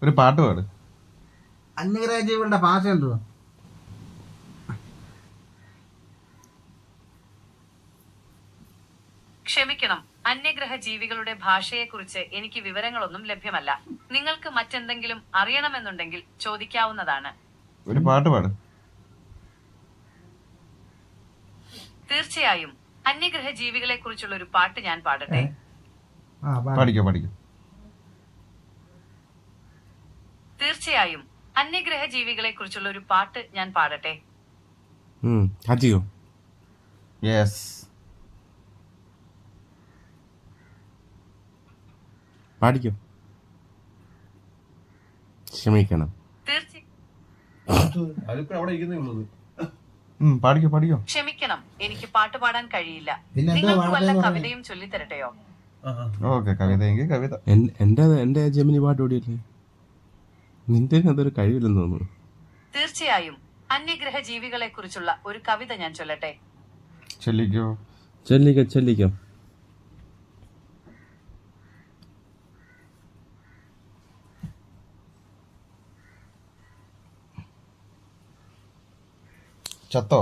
ഒരു പാട്ട് പാട്. അന്യഗ്രഹജീവികളുടെ ഭാഷ എന്തുവാ? ക്ഷമിക്കണം, അന്യഗ്രഹ ജീവികളുടെ ഭാഷയെക്കുറിച്ച് എനിക്ക് വിവരങ്ങളൊന്നും ലഭ്യമല്ല. നിങ്ങൾക്ക് മറ്റെന്തെങ്കിലും അറിയണമെന്നുണ്ടെങ്കിൽ ചോദിക്കാവുന്നതാണ്. ഒരു പാട്ട് പാട്. തീർച്ചയായും അന്യഗ്രഹ ജീവികളെ കുറിച്ചുള്ള ഒരു പാട്ട് ഞാൻ പാടട്ടെ. പാടിക്കോ പാടിക്കോ. തീർച്ചയായും അന്യഗ്രഹ ജീവികളെ കുറിച്ചുള്ള ഒരു പാട്ട് ഞാൻ പാടട്ടെ. യെസ്, പാടിക്കോ. ക്ഷമിക്കണം. പാടിക്കോ പാടിക്കോ. ക്ഷമിക്കണം, എനിക്ക് പാട്ട് പാടാൻ കഴിയില്ല. നിങ്ങൾക്ക് വല്ല കവിതയും ചൊല്ലിത്തരട്ടെയോ? ഓക്കെ, കവിതയെങ്കിൽ കവിത. എന്റെ ജമിനി പാട്ട് ഓടിയല്ലേ, നിന്റെ അതൊരു കഴിവില്ലെന്ന് തോന്നുന്നു. തീർച്ചയായും അന്യഗ്രഹ ജീവികളെ കുറിച്ചുള്ള ഒരു കവിത ഞാൻ ചൊല്ലട്ടെ. ചൊല്ലിക്കോ. ചൊല്ലിക്കോ. ചത്തോ?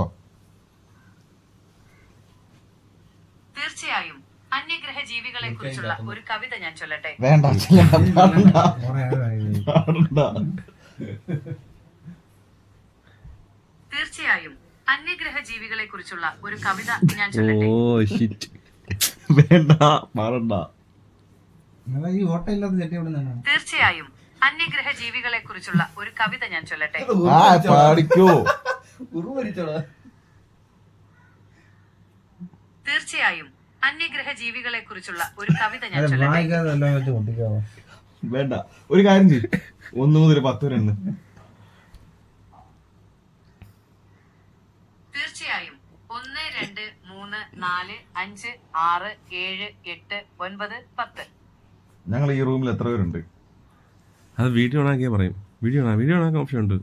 തീർച്ചയായും അന്യഗ്രഹ ജീവികളെ കുറിച്ചുള്ള ഒരു കവിത ഞാൻ ചൊല്ലട്ടെ. വേണ്ട. തീർച്ചയായും അന്യഗ്രഹ ജീവികളെ കുറിച്ചുള്ള ഒരു കവിത ഞാൻ ചൊല്ലട്ടെ. വേണ്ട, പാടണ്ട. തീർച്ചയായും അന്യഗ്രഹ ജീവികളെ കുറിച്ചുള്ള ഒരു കവിത ഞാൻ ചൊല്ലട്ടെ. പാടിക്കോ. തീർച്ചയായും അന്യഗ്രഹ ജീവികളെ കുറിച്ചുള്ള ഒരു കവിത ഞാൻ ചൊല്ലട്ടെ. വേണ്ട, ഒരു കാര്യം ചെയ്യും. 1 മുതൽ 10 വരെ എണ്ണ്. തീർച്ചയായും 1, 2, 3, 4, 5, 6, 7, 8, 9, 10. ഞങ്ങൾ ഈ റൂമിൽ എത്ര പേരുണ്ട്? അത് വീഡിയോ ഓണാക്കിയാ പറയും. വീഡിയോ ഓണാക്കാൻ ഓപ്ഷൻ ഉണ്ട്.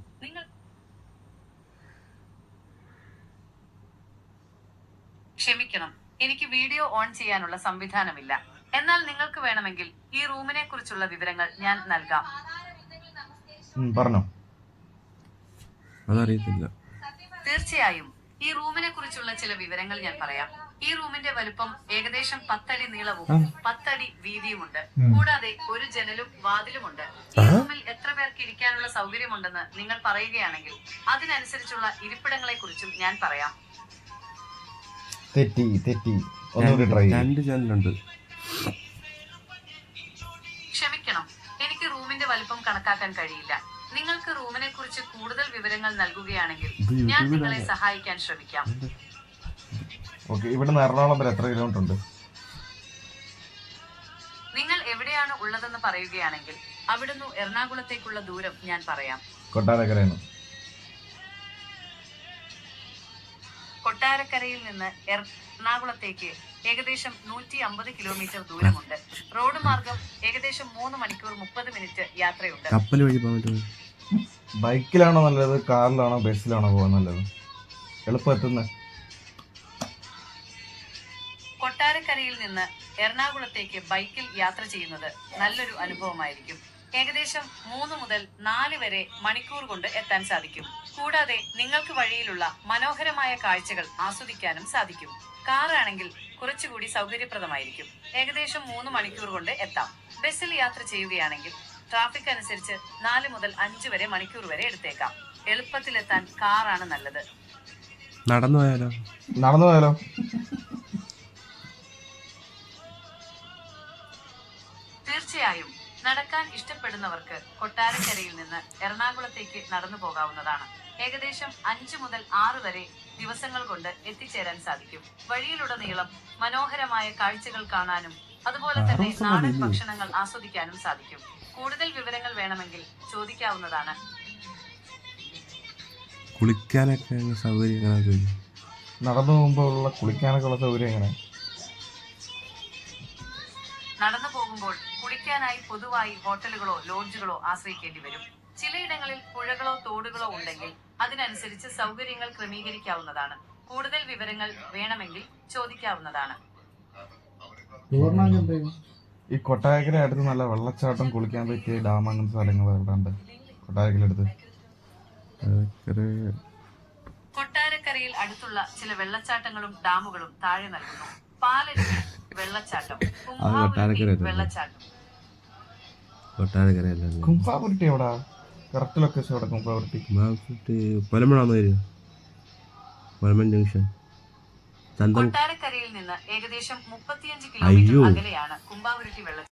ക്ഷമിക്കണം, എനിക്ക് വീഡിയോ ഓൺ ചെയ്യാനുള്ള സംവിധാനമില്ല. എന്നാൽ നിങ്ങൾക്ക് വേണമെങ്കിൽ ഈ റൂമിനെ കുറിച്ചുള്ള വിവരങ്ങൾ ഞാൻ നൽകാം. പറഞ്ഞോ. അതറിയത്തില്ല. തീർച്ചയായും ഈ റൂമിനെ കുറിച്ചുള്ള ചില വിവരങ്ങൾ ഞാൻ പറയാം. ഈ റൂമിന്റെ വലുപ്പം ഏകദേശം 10 അടി നീളവും 10 അടി വീതിയുമുണ്ട്. കൂടാതെ ഒരു ജനലും വാതിലുമുണ്ട്. ഈ റൂമിൽ എത്ര പേർക്ക് ഇരിക്കാനുള്ള സൗകര്യമുണ്ടെന്ന് നിങ്ങൾ പറയുകയാണെങ്കിൽ അതിനനുസരിച്ചുള്ള ഇരിപ്പിടങ്ങളെ കുറിച്ചും ഞാൻ പറയാം. തെറ്റി. ഒന്നുകൂടി ട്രൈ. 2 ജനലുണ്ട്. ക്ഷമിക്കണം, എനിക്ക് റൂമിന്റെ വലുപ്പം കണക്കാക്കാൻ കഴിയില്ല. നിങ്ങൾക്ക് റൂമിനെ കുറിച്ച് കൂടുതൽ വിവരങ്ങൾ നൽകുകയാണെങ്കിൽ ഞാൻ നിങ്ങളെ സഹായിക്കാൻ ശ്രമിക്കാം. ഓക്കെ, ഇവിടുന്ന് എറണാകുളം വരെ എത്ര കിലോമീറ്റർ ഉണ്ട്? നിങ്ങൾ എവിടെയാണ് ഉള്ളതെന്ന് പറയുകയാണെങ്കിൽ അവിടുന്ന് എറണാകുളത്തേക്കുള്ള ദൂരം ഞാൻ പറയാം. കൊട്ടാരക്കരയിൽ നിന്ന് എറണാകുളത്തേക്ക് ഏകദേശം 150 കിലോമീറ്റർ ദൂരമുണ്ട്. റോഡ് മാർഗം ഏകദേശം 3 മണിക്കൂർ 30 മിനിറ്റ് യാത്രയുണ്ട്. കപ്പൽ വഴി പോകാൻ പറ്റുമോ? ബൈക്കിലാണോ നല്ലത്, കാറിലാണോ, ബസ്സിലാണോ പോകാൻ നല്ലത്? എളുപ്പം എത്തുന്നത്? കൊട്ടാരക്കരയിൽ നിന്ന് എറണാകുളത്തേക്ക് ബൈക്കിൽ യാത്ര ചെയ്യുന്നത് നല്ലൊരു അനുഭവമായിരിക്കും. ഏകദേശം 3 മുതൽ 4 വരെ മണിക്കൂർ കൊണ്ട് എത്താൻ സാധിക്കും. കൂടാതെ നിങ്ങൾക്ക് വഴിയിലുള്ള മനോഹരമായ കാഴ്ചകൾ ആസ്വദിക്കാനും സാധിക്കും. കാറാണെങ്കിൽ കുറച്ചുകൂടി സൗകര്യപ്രദമായിരിക്കും. ഏകദേശം 3 മണിക്കൂർ കൊണ്ട് എത്താം. ബസ്സിൽ യാത്ര ചെയ്യുകയാണെങ്കിൽ ട്രാഫിക് അനുസരിച്ച് 4 മുതൽ 5 വരെ മണിക്കൂർ വരെ എടുത്തേക്കാം. എളുപ്പത്തിലെത്താൻ കാറാണ് നല്ലത്. നടന്നു പോയാലോ? തീർച്ചയായും നടക്കാൻ ഇഷ്ടപ്പെടുന്നവർക്ക് കൊട്ടാരക്കരയിൽ നിന്ന് എറണാകുളത്തേക്ക് നടന്നു പോകാവുന്നതാണ്. ഏകദേശം 5 മുതൽ 6 വരെ ദിവസങ്ങൾ കൊണ്ട് എത്തിച്ചേരാൻ സാധിക്കും. വഴിയിലുടനീളം മനോഹരമായ കാഴ്ചകൾ കാണാനും അതുപോലെ തന്നെ നാടൻ ഭക്ഷണങ്ങൾ ആസ്വദിക്കാനും സാധിക്കും. കൂടുതൽ വിവരങ്ങൾ വേണമെങ്കിൽ ചോദിക്കാവുന്നതാണ്. കുളിക്കാനൊക്കെ സൗകര്യം? നടന്നു പോകുമ്പോൾ കുളിക്കാനൊക്കെ ഉള്ള സൗകര്യം എങ്ങനെ? നടന്നു പോകുമ്പോൾ കുളിക്കാനായി പൊതുവായി ഹോട്ടലുകളോ ലോഡ്ജുകളോ ആശ്രയിക്കേണ്ടി വരും. ചിലയിടങ്ങളിൽ പുഴകളോ തോടുകളോ ഉണ്ടെങ്കിൽ അതിനനുസരിച്ച് സൗകര്യങ്ങൾ ക്രമീകരിക്കാവുന്നതാണ്. കൂടുതൽ വിവരങ്ങൾ വേണമെങ്കിൽ ചോദിക്കാവുന്നതാണ്. ഈ കൊട്ടാരക്കര അടുത്ത് നല്ല വെള്ളച്ചാട്ടം കുളിക്കാൻ പറ്റിയ ഡാം അങ്ങനത്തെ സ്ഥലങ്ങൾ എവിടെ ഉണ്ട് കൊട്ടാരക്കര അടുത്ത്? കൊട്ടാരക്കരയിൽ അടുത്തുള്ള ചില വെള്ളച്ചാട്ടങ്ങളും ഡാമുകളും താഴെ നൽകുന്നു. പാലരുവി വെള്ളച്ചാട്ടം, കുംഭാവുരുട്ടി കൊട്ടാരക്കരയല്ലേ? വെള്ളച്ചാട്ടം. കൊട്ടാരക്കരയല്ലേ? കുംഭാപുരട്ടി എവിടാ? കറക്റ്റ് ലൊക്കേഷൻ എവിടെ കുംഭാപുരട്ടി? പൊലമണാന്ന് വരും. പൊലമൺ ജംഗ്ഷൻ. ചന്തം. കൊട്ടാരക്കരയിൽ നിന്ന് ഏകദേശം 35 അയ്യോ. കിലോമീറ്റർ അകലെയാണ് കുംഭാവുരുട്ടി വെള്ളച്ചാട്ടം.